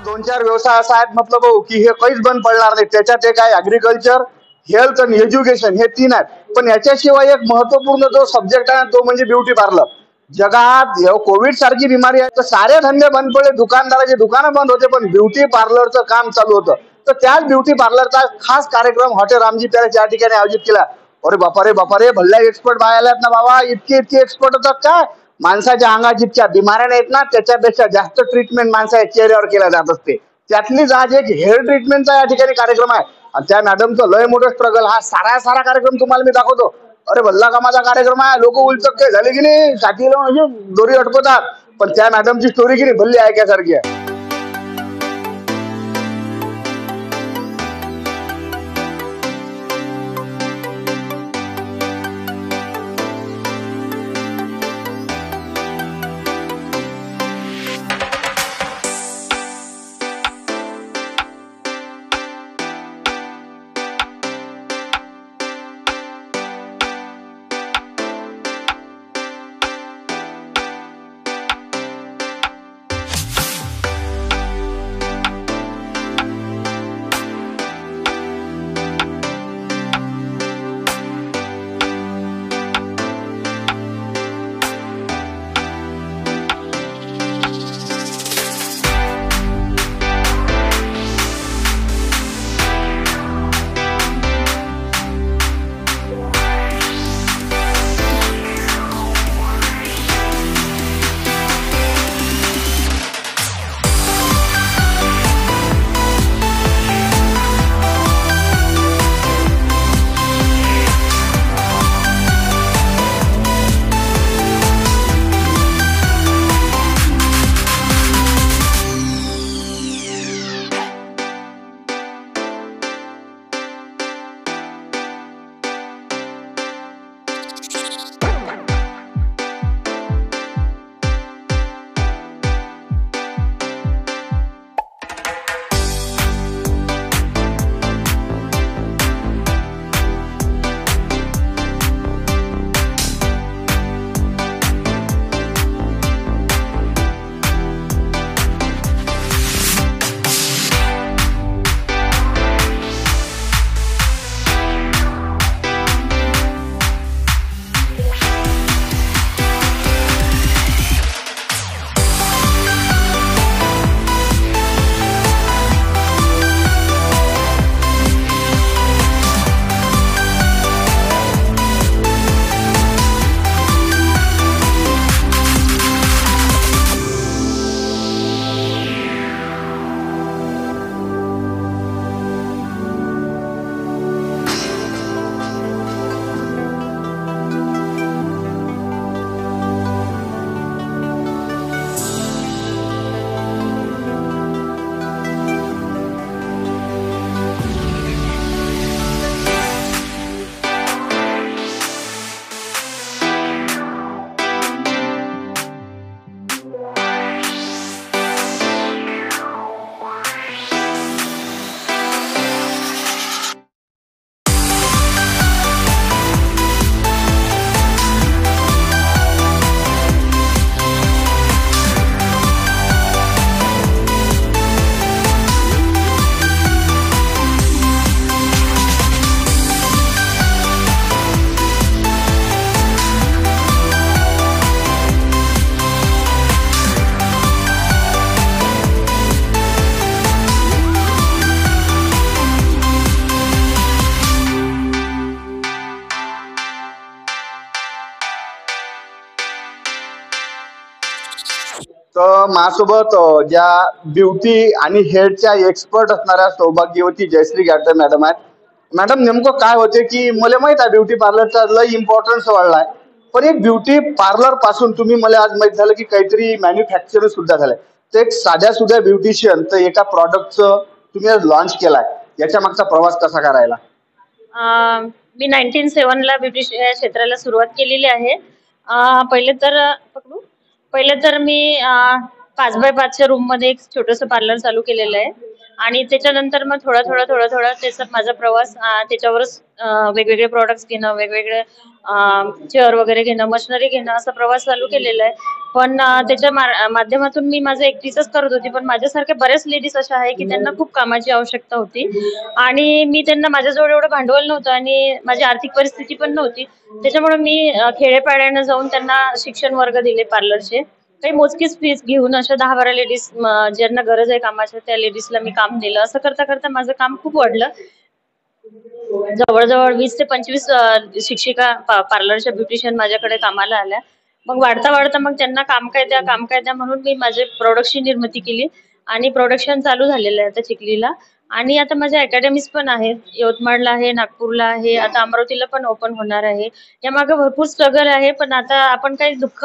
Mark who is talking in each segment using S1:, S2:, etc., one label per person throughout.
S1: दोन चार व्यवसाय असा आहेत म्हटलं भाऊ की हे काहीच बंद पडणार नाही. त्याच्यात एक आहे ऍग्रिकल्चर, हेल्थ आणि एज्युकेशन, हे तीन आहेत. पण याच्याशिवाय एक महत्वपूर्ण जो सब्जेक्ट आहे तो म्हणजे ब्युटी पार्लर. जगात कोविड सारखी बिमारी आहे तर सारे धंदे बंद पडले, दुकानदाराचे दुकानं बंद होते, पण ब्युटी पार्लरचं काम चालू होतं. तर त्याच ब्युटी पार्लरचा खास कार्यक्रम हॉटेल रामजी पॅलेस या ठिकाणी आयोजित केला. अरे बापा रे बापा रे, भल्ल्या एक्सपर्ट बाया आल्यात ना बाबा, इतके इतके एक्सपर्ट होतात काय. माणसाच्या अंगात जितक्या बिमाऱ्या नाहीत ना त्याच्यापेक्षा जास्त ट्रीटमेंट माणसाच्या चेहऱ्यावर केल्या जात असते. त्यातलीच आज एक हेअर ट्रीटमेंटचा या ठिकाणी कार्यक्रम आहे आणि त्या मॅडमचं लय मोठं स्ट्रगल. हा सारा कार्यक्रम तुम्हाला मी दाखवतो. अरे भल्ला कामाचा कार्यक्रम आहे. लोक उलचक काय झाले की नाही, साथीला म्हणजे दोरी अटकवतात, पण त्या मॅडमची स्टोरी की नाही भल्ली ऐकायसारखी आहे. तर माझ्यासोबत ज्या ब्युटी आणि हेअरच्या एक्सपर्ट असणाऱ्या सौभाग्यवती जयश्री गाडे मॅडम आहेत. मॅडम, नेमकं काय होते की मला माहित आहे ब्युटी पार्लरचा लय इम्पॉर्टन्स वाढलाय, पण एक ब्युटी पार्लर पासून तुम्ही मला आज माहित झालं की काहीतरी मॅन्युफॅक्चर सुद्धा झालंय. तर एक साध्या सुध्या ब्युटिशियन तर एका प्रॉडक्टचं तुम्ही आज लॉन्च केलाय, याच्या मागचा प्रवास कसा करायला?
S2: मी 1907 ला ब्युटी या क्षेत्राला सुरुवात केलेली आहे. पहिले तर मी 5x5च्या रूम मध्ये एक छोटंसं पार्लर चालू केलेलं आहे आणि त्याच्यानंतर मग थोडा त्याचा माझा प्रवास त्याच्यावरच वेगवेगळे प्रॉडक्ट्स घेणं, वेगवेगळे चेअर वगैरे घेणं, मशिनरी घेणं असा प्रवास चालू केलेला आहे. पण त्याच्या माध्यमातून मी माझं एकटीचंच करत होती. पण माझ्यासारख्या बऱ्याच लेडीज अशा आहे की त्यांना खूप कामाची आवश्यकता होती आणि मी त्यांना माझ्याजवळ एवढं भांडवल नव्हतं आणि माझी आर्थिक परिस्थिती पण नव्हती. त्याच्यामुळे मी खेड्यापाड्यानं जाऊन त्यांना शिक्षण वर्ग दिले पार्लरचे. काही मोजकीच फीस घेऊन अशा 10-12 लेडीज ज्यांना गरज आहे कामाची त्या लेडीजला मी काम दिलं. असं करता करता माझं काम खूप वाढलं. जवळजवळ 20 ते 25 शिक्षिका पार्लरच्या ब्युटिशियन माझ्याकडे कामाला आल्या. मग वाढता वाढता मग त्यांना काम काय द्या, काम काय द्या म्हणून मी माझे प्रॉडक्टची निर्मिती केली आणि प्रोडक्शन चालू झालेलं आहे आता चिखलीला. आणि आता माझ्या अकॅडमीज पण आहेत. यवतमाळला आहे, नागपूरला आहे, आता अमरावतीला पण ओपन होणार आहे. यामागे भरपूर स्ट्रगल आहे, पण आता आपण काही दुःख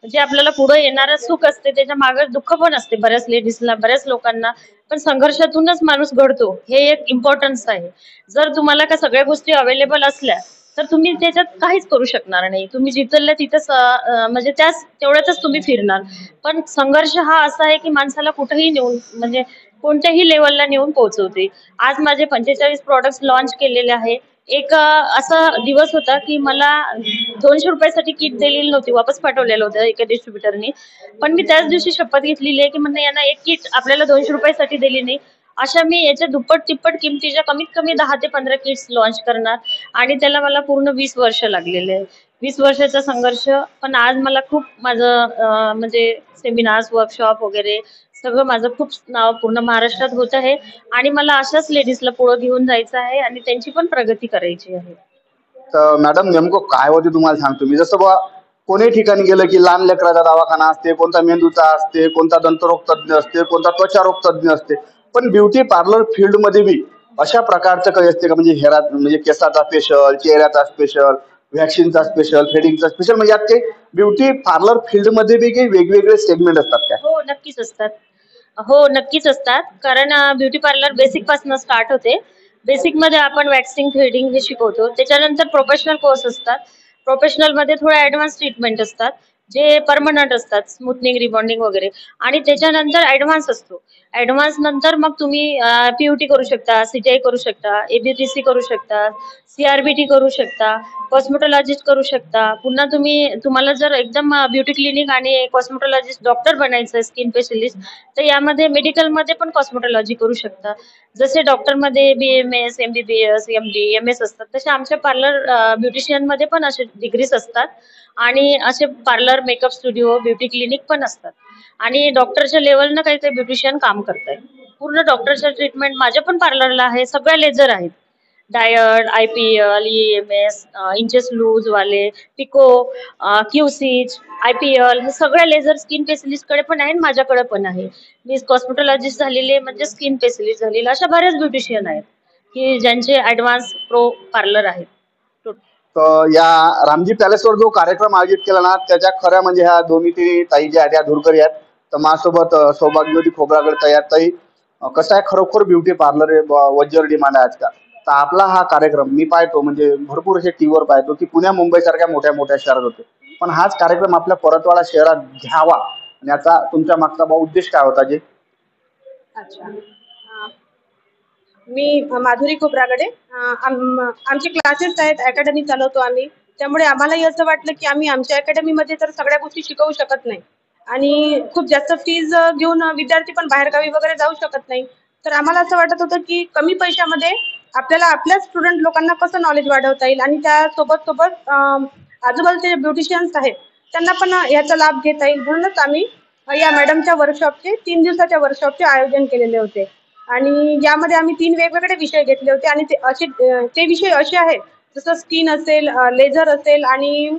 S2: जे आपल्याला पुढे येणारं सुख असते त्याच्या मागे दुःख पण असते बऱ्याच लेडीजला, बऱ्याच लोकांना. पण संघर्षातूनच माणूस घडतो, हे एक इम्पॉर्टन्स आहे. जर तुम्हाला का सगळ्या गोष्टी अवेलेबल असल्या तर तुम्ही त्याच्यात काहीच करू शकणार नाही. तुम्ही जिथल्या तिथंच म्हणजे त्याच तेवढ्यातच तुम्ही फिरणार. पण संघर्ष हा असा आहे की माणसाला कुठेही नेऊन म्हणजे कोणत्याही लेवलला नेऊन पोहोचवते. आज माझे 45 प्रॉडक्ट्स लॉन्च केलेले आहे. एक असा दिवस होता की मला ₹200 किट दिलेली नव्हती, वापस पाठवलेलं होतं एका डिस्ट्रीब्युटरनी. पण मी त्याच दिवशी शपथ घेतलेली आहे की म्हणलं यांना एक किट आपल्याला ₹200 दिली नाही. अशा मी याच्या दुप्पट तिप्पट किमतीच्या कमीत कमी 10 ते 15 किट्स लॉन्च करणार आणि त्याला मला पूर्ण 20 वर्ष लागलेले आहे. 20 वर्षाचा संघर्ष. पण आज मला खूप माझं म्हणजे सेमिनार्स, वर्कशॉप वगैरे सगळं माझं खूप नाव पूर्ण महाराष्ट्रात होत आहे आणि मला अशाच लेडीजला पुढे घेऊन जायचं आहे आणि त्यांची पण प्रगती करायची आहे.
S1: तर मॅडम नेमकं काय होते तुम्हाला सांगतो मी. जसं बा कोणी ठिकाणी गेलं की लहान लेकराचा दवाखाना असते, कोणता मेंदूचा असते, कोणता दंतरोग तज्ञ असते, कोणता त्वचारोग तज्ञ असते. पण ब्युटी पार्लर फील्डमध्ये बी अशा प्रकारचं काही असते का, म्हणजे हेरात म्हणजे केसाचा स्पेशल, चेहऱ्याचा स्पेशल, व्हॅक्सिनचा स्पेशल, थ्रेडिंगचा स्पेशल, म्हणजे यात काही ब्युटी पार्लर फील्डमध्ये बी काही वेगवेगळे सेगमेंट असतात का?
S2: हो, नक्कीच असतात. हो, नक्कीच असतात. कारण ब्युटी पार्लर बेसिक पासून स्टार्ट होते. बेसिकमध्ये आपण वॅक्सिंग, थ्रेडिंग हे शिकवतो. त्याच्यानंतर प्रोफेशनल कोर्स असतात. प्रोफेशनलमध्ये थोड्या ॲडव्हान्स ट्रीटमेंट असतात, जे परमनंट असतात, स्मूथनिंग, रिबॉन्डिंग वगैरे. आणि त्याच्यानंतर ॲडव्हान्स असतो. ॲडव्हान्स नंतर मग तुम्ही पी-यू-टी करू शकता, सी-टी-आय करू शकता, ए-बी-टी-सी करू शकता, सी-आर-बी-टी करू शकता, कॉस्मेटॉलॉजिस्ट करू शकता. पुन्हा तुम्हाला जर एकदम ब्युटी क्लिनिक आणि कॉस्मेटॉलॉजिस्ट डॉक्टर बनायचं आहे, स्किन स्पेशलिस्ट, तर यामध्ये मेडिकलमध्ये पण कॉस्मेटॉलॉजी करू शकता. जसे डॉक्टरमध्ये बी-एम-एस, एम-बी-बी-एस, एम-डी, एम-एस असतात, तसे आमच्या पार्लर ब्युटिशियनमध्ये पण असे डिग्रीज असतात आणि असे parlour, makeup studio, beauty clinic पण असतात. आणि डॉक्टरच्या लेवलनं काही काही ब्युटिशियन काम करतायत. पूर्ण डॉक्टरच्या ट्रीटमेंट माझ्या पण पार्लरला आहे. सगळ्या लेझर आहेत. डायट, IPL, EMS, इंचेस लूजवाले, पिको, क्यूसिच, IPL हे सगळ्या लेझर स्किन स्पेशलिस्टकडे पण आहे आणि माझ्याकडे पण आहे. मी कॉस्मेटॉलॉजिस्ट झालेली आहे म्हणजे स्किन स्पेशलिस्ट झालेली. अशा बऱ्याच ब्युटिशियन आहेत की ज्यांचे ॲडव्हान्स प्रो पार्लर आहेत.
S1: तर या रामजी पॅलेसवर जो कार्यक्रम आयोजित केला ना, त्याच्या खऱ्या म्हणजे ह्या दोन्ही तिन्ही ताई ज्या आहेत त्या धुरकरी आहेत. तर माझ्यासोबत सौभाग्यवती खोब्रागड ताई आहेत. ताई, कसं आहे, खरोखर ब्युटी पार्लर हे वज्जर डिमांड आहे आजकाल. तर आपला हा कार्यक्रम मी पाहतो म्हणजे भरपूर असे टीव्हीवर पाहतो की पुण्या मुंबई सारख्या मोठ्या मोठ्या शहरात होते. पण हाच कार्यक्रम आपल्या परतवाडा शहरात घ्यावा आणि याचा तुमच्या मागचा उद्देश काय होता जे?
S3: अच्छा. मी माधुरी खोब्रागडे. आमचे क्लासेस आहेत, अकॅडमी चालवतो आम्ही. त्यामुळे आम्हालाही असं वाटलं की आम्ही आमच्या अकॅडमीमध्ये तर सगळ्या गोष्टी शिकवू शकत नाही आणि खूप जास्त फीज घेऊन विद्यार्थी पण बाहेरगावी वगैरे जाऊ शकत नाही. तर आम्हाला असं वाटत होतं की कमी पैशामध्ये आपल्याला आपल्या स्टुडंट लोकांना कसं नॉलेज वाढवता येईल आणि त्यासोबत सोबत आजूबाजूचे जे ब्युटिशियन्स आहेत त्यांना पण याचा लाभ घेता येईल. म्हणूनच आम्ही या मॅडमच्या वर्कशॉपचे 3 दिवसाच्या वर्कशॉपचे आयोजन केलेले होते आणि यामध्ये आम्ही 3 वेगवेगळे विषय घेतले होते आणि ते विषय असे आहेत जसं स्किन असेल, लेझर असेल आणि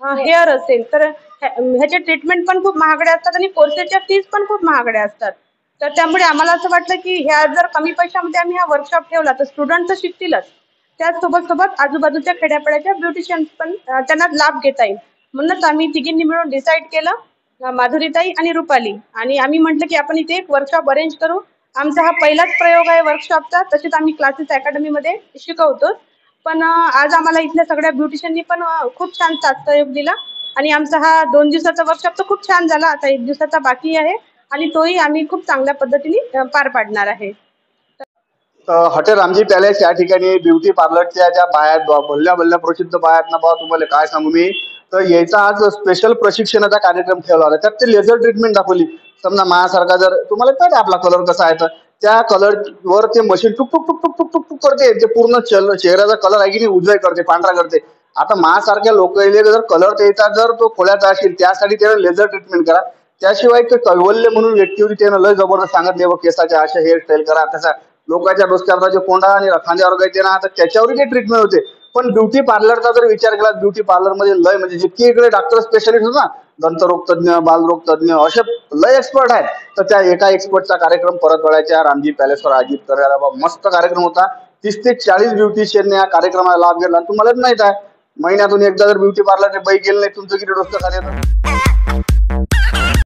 S3: हेअर असेल. तर ह्याचे ट्रीटमेंट पण खूप महागड्या असतात आणि कोर्सेसच्या फीज पण खूप महागड्या असतात. तर त्यामुळे आम्हाला असं वाटलं की ह्या जर कमी पैशामध्ये आम्ही हा वर्कशॉप ठेवला तर स्टुडंट तर शिकतीलच, त्याचसोबत आजूबाजूच्या खेड्यापाड्याच्या ब्युटिशियन्स पण त्यांना लाभ घेता येईल. म्हणूनच आम्ही तिघींनी मिळून डिसाईड केलं, माधुरीताई आणि रुपाली, आणि आम्ही म्हटलं की आपण इथे एक वर्कशॉप अरेंज करू. आमचा हा पहिलाच प्रयोग आहे वर्कशॉपचा. तसेच आम्ही क्लासेस अकॅडमीमध्ये शिकवतो. पण आज आम्हाला इथल्या सगळ्या ब्युटिशियननी पण खूप छान साथ सहयोग दिला आणि आमचा हा 2 दिवसाचा वर्कशॉप तर खूप छान झाला. आता 1 दिवसाचा बाकी आहे आणि तोही आम्ही खूप चांगल्या पद्धतीने पार पाडणार आहे.
S1: तर हॉटेल रामजी पॅलेस या ठिकाणी ब्युटी पार्लरच्या ज्या बाया आहेत, भल्या भल्या प्रसिद्ध बाया आहेत ना बाबा, तुम्हाला काय सांगू मी. तर याचा आज स्पेशल प्रशिक्षणाचा कार्यक्रम ठेवला होता. त्यात ते लेझर ट्रीटमेंट दाखवली. समजा माझ्यासारखा जर तुम्हाला माहिती आहे आपला कलर कसा आहे, तर त्या कलर वर ते मशीन टुक टुक टुक टुक टुक टुक टुक करते. ते पूर्ण चेहऱ्याचा कलर आहे की नाही उजळ करते, पांढरा करते. आता माझ्यासारख्या लोकांना जर कलर द्यायचा जर तो खोल्याचा असेल, त्यासाठी त्याला लेझर ट्रीटमेंट करा. त्याशिवाय ते कैवल्य म्हणून व्यक्ती होती, त्यानं लय जबरदस्त सांगितले व केसाच्या अशा हेअरस्टाईल करा, तसा लोकांच्या डोसक्यावर जे कोंडा आणि खांद्यावर गायते ना, तर त्याच्यावरही ते ट्रीटमेंट होते. पण ब्युटी पार्लरचा जर विचार केला, ब्युटी पार्लर मध्ये लय म्हणजे जितके इकडे डॉक्टर स्पेशलिस्ट होत ना, दंतरोग तज्ञ, बालरोग तज्ञ, असे लय एक्सपर्ट आहेत. तर त्या एका एक्सपर्टचा कार्यक्रम परतवाड्याच्या रामजी पॅलेसवर आयोजित करायला मस्त कार्यक्रम होता. 30 ते 40 ब्युटिशियनने या कार्यक्रमाला लाभ घेतला. तुम्हाला माहित आहे, महिन्यातून एकदा जर ब्युटी पार्लरचे बाई गेले नाही, तुमचं किती डोसकं खात येतं.